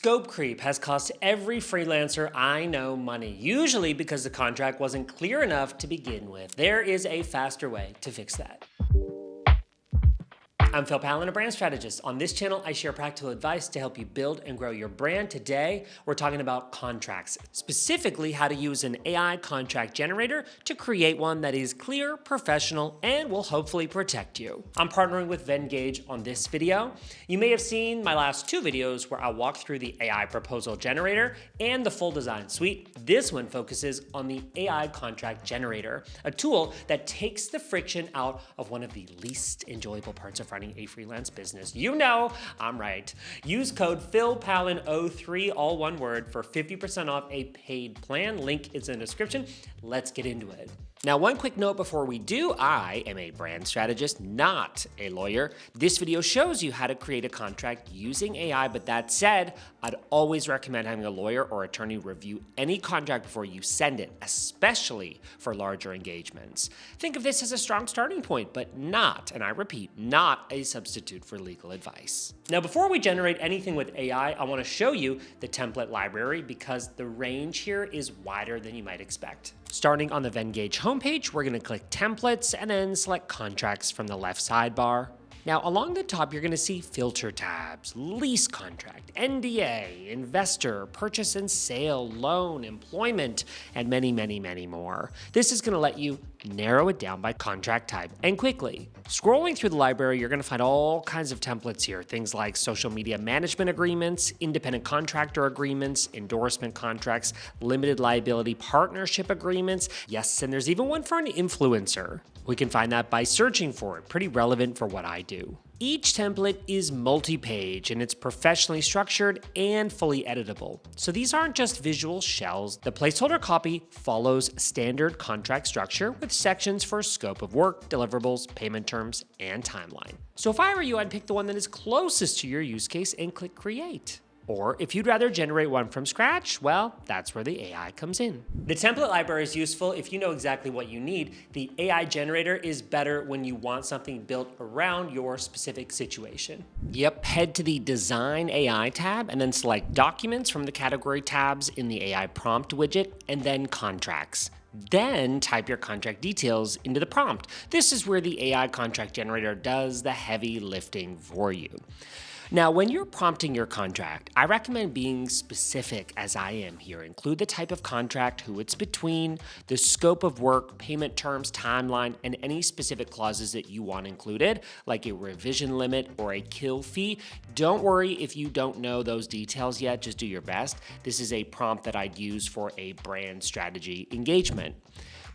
Scope creep has cost every freelancer I know money, usually because the contract wasn't clear enough to begin with. There is a faster way to fix that. I'm Phil Palin, a brand strategist. On this channel, I share practical advice to help you build and grow your brand. Today, we're talking about contracts, specifically how to use an AI contract generator to create one that is clear, professional, and will hopefully protect you. I'm partnering with Venngage on this video. You may have seen my last two videos where I walk through the AI proposal generator and the full design suite. This one focuses on the AI contract generator, a tool that takes the friction out of one of the least enjoyable parts of running a freelance business. You know, I'm right. Use code PhilPalin03, all one word, for 50% off a paid plan. Link is in the description. Let's get into it. Now, one quick note before we do, I am a brand strategist, not a lawyer. This video shows you how to create a contract using AI, but that said, I'd always recommend having a lawyer or attorney review any contract before you send it, especially for larger engagements. Think of this as a strong starting point, but not, and I repeat, not a substitute for legal advice. Now, before we generate anything with AI, I want to show you the template library because the range here is wider than you might expect. Starting on the Venngage homepage, we're going to click Templates and then select Contracts from the left sidebar. Now, along the top, you're going to see filter tabs, lease contract, NDA, investor, purchase and sale, loan, employment, and many, many, many more. This is going to let you narrow it down by contract type and quickly. Scrolling through the library, you're going to find all kinds of templates here, things like social media management agreements, independent contractor agreements, endorsement contracts, limited liability partnership agreements. Yes, and there's even one for an influencer. We can find that by searching for it, pretty relevant for what I do. Each template is multi-page and it's professionally structured and fully editable. So these aren't just visual shells. The placeholder copy follows standard contract structure with sections for scope of work, deliverables, payment terms, and timeline. So if I were you, I'd pick the one that is closest to your use case and click Create. Or if you'd rather generate one from scratch, well, that's where the AI comes in. The template library is useful if you know exactly what you need. The AI generator is better when you want something built around your specific situation. Yep, head to the Design AI tab and then select Documents from the category tabs in the AI prompt widget and then Contracts. Then type your contract details into the prompt. This is where the AI contract generator does the heavy lifting for you. Now, when you're prompting your contract, I recommend being specific as I am here. Include the type of contract, who it's between, the scope of work, payment terms, timeline, and any specific clauses that you want included, like a revision limit or a kill fee. Don't worry if you don't know those details yet, just do your best. This is a prompt that I'd use for a brand strategy engagement.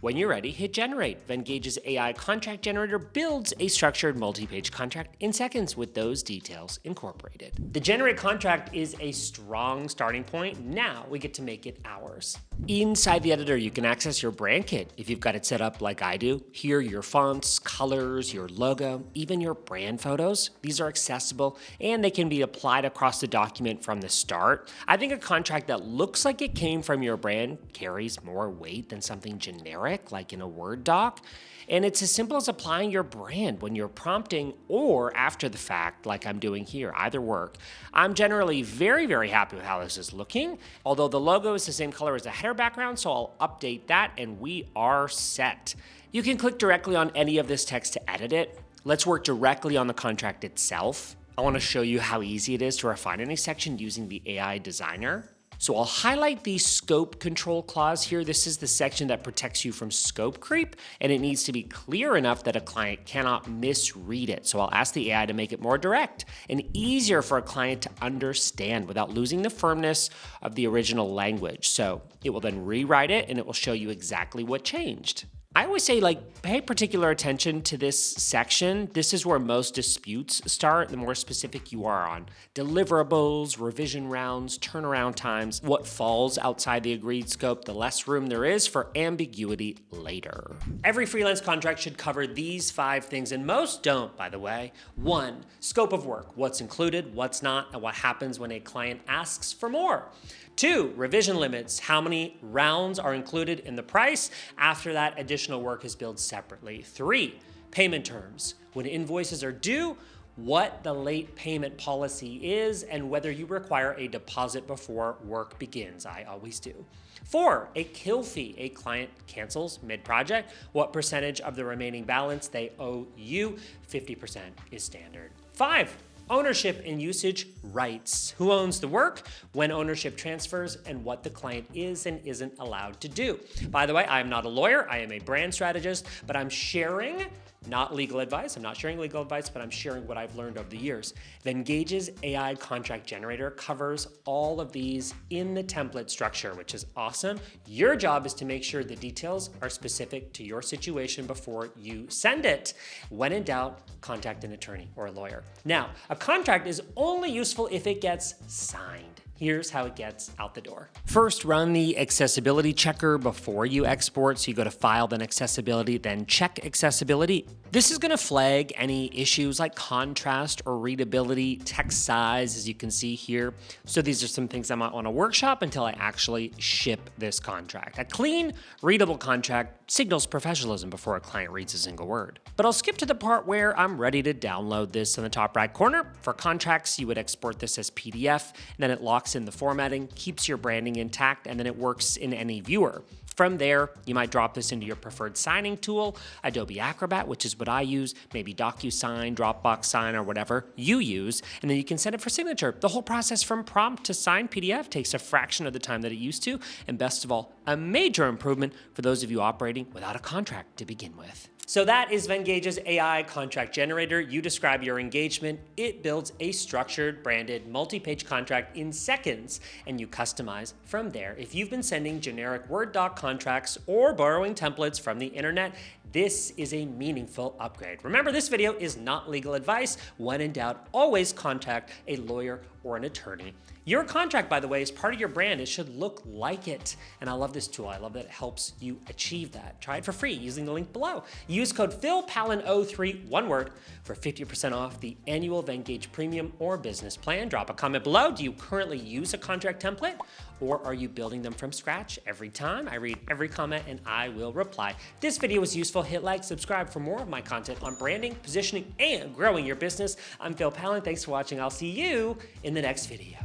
When you're ready, hit Generate. Vengage's AI contract generator builds a structured multi-page contract in seconds with those details incorporated. The Generate contract is a strong starting point. Now we get to make it ours. Inside the editor, you can access your brand kit if you've got it set up like I do. Here, your fonts, colors, your logo, even your brand photos. These are accessible and they can be applied across the document from the start. I think a contract that looks like it came from your brand carries more weight than something generic like in a Word doc. And it's as simple as applying your brand when you're prompting or after the fact, like I'm doing here, either work. I'm generally very, very happy with how this is looking, although the logo is the same color as the header background, so I'll update that and we are set. You can click directly on any of this text to edit it. Let's work directly on the contract itself. I want to show you how easy it is to refine any section using the AI designer. So I'll highlight the scope control clause here. This is the section that protects you from scope creep, and it needs to be clear enough that a client cannot misread it. So I'll ask the AI to make it more direct and easier for a client to understand without losing the firmness of the original language. So it will then rewrite it and it will show you exactly what changed. I always say, pay particular attention to this section. This is where most disputes start, the more specific you are on deliverables, revision rounds, turnaround times. What falls outside the agreed scope, the less room there is for ambiguity later. Every freelance contract should cover these 5 things, and most don't, by the way. 1, scope of work, what's included, what's not, and what happens when a client asks for more. 2, revision limits, how many rounds are included in the price. After that, additional work is billed separately. 3, payment terms, when invoices are due, what the late payment policy is, and whether you require a deposit before work begins. I always do. 4, a kill fee. A client cancels mid-project. What percentage of the remaining balance they owe you? 50% is standard. 5, ownership and usage rights. Who owns the work, when ownership transfers, and what the client is and isn't allowed to do. By the way, I am not a lawyer. I am a brand strategist, but I'm sharing not legal advice. I'm not sharing legal advice, but I'm sharing what I've learned over the years. Vengage's AI contract generator covers all of these in the template structure, which is awesome. Your job is to make sure the details are specific to your situation before you send it. When in doubt, contact an attorney or a lawyer. Now, a contract is only useful if it gets signed. Here's how it gets out the door. First, run the accessibility checker before you export. So you go to File, then Accessibility, then Check Accessibility. This is gonna flag any issues like contrast or readability, text size, as you can see here. So these are some things I might wanna workshop until I actually ship this contract. A clean, readable contract signals professionalism before a client reads a single word. But I'll skip to the part where I'm ready to download this in the top right corner. For contracts, you would export this as PDF, and then it locks in the formatting, keeps your branding intact, and then it works in any viewer. From there, you might drop this into your preferred signing tool, Adobe Acrobat, which is what I use, maybe DocuSign, Dropbox Sign, or whatever you use, and then you can send it for signature. The whole process from prompt to signed PDF takes a fraction of the time that it used to, and best of all, a major improvement for those of you operating without a contract to begin with. So that is Vengage's AI contract generator. You describe your engagement, it builds a structured, branded, multi-page contract in seconds, and you customize from there. If you've been sending generic Word doc contracts or borrowing templates from the internet, this is a meaningful upgrade. Remember, this video is not legal advice. When in doubt, always contact a lawyer or an attorney. Your contract, by the way, is part of your brand. It should look like it. And I love this tool. I love that it helps you achieve that. Try it for free using the link below. Use code PHILPALIN03, one word, for 50% off the annual Venngage Premium or Business Plan. Drop a comment below. Do you currently use a contract template, or are you building them from scratch every time? I read every comment and I will reply. If this video was useful, hit like, subscribe for more of my content on branding, positioning, and growing your business. I'm Phil Palin. Thanks for watching. I'll see you in the next video.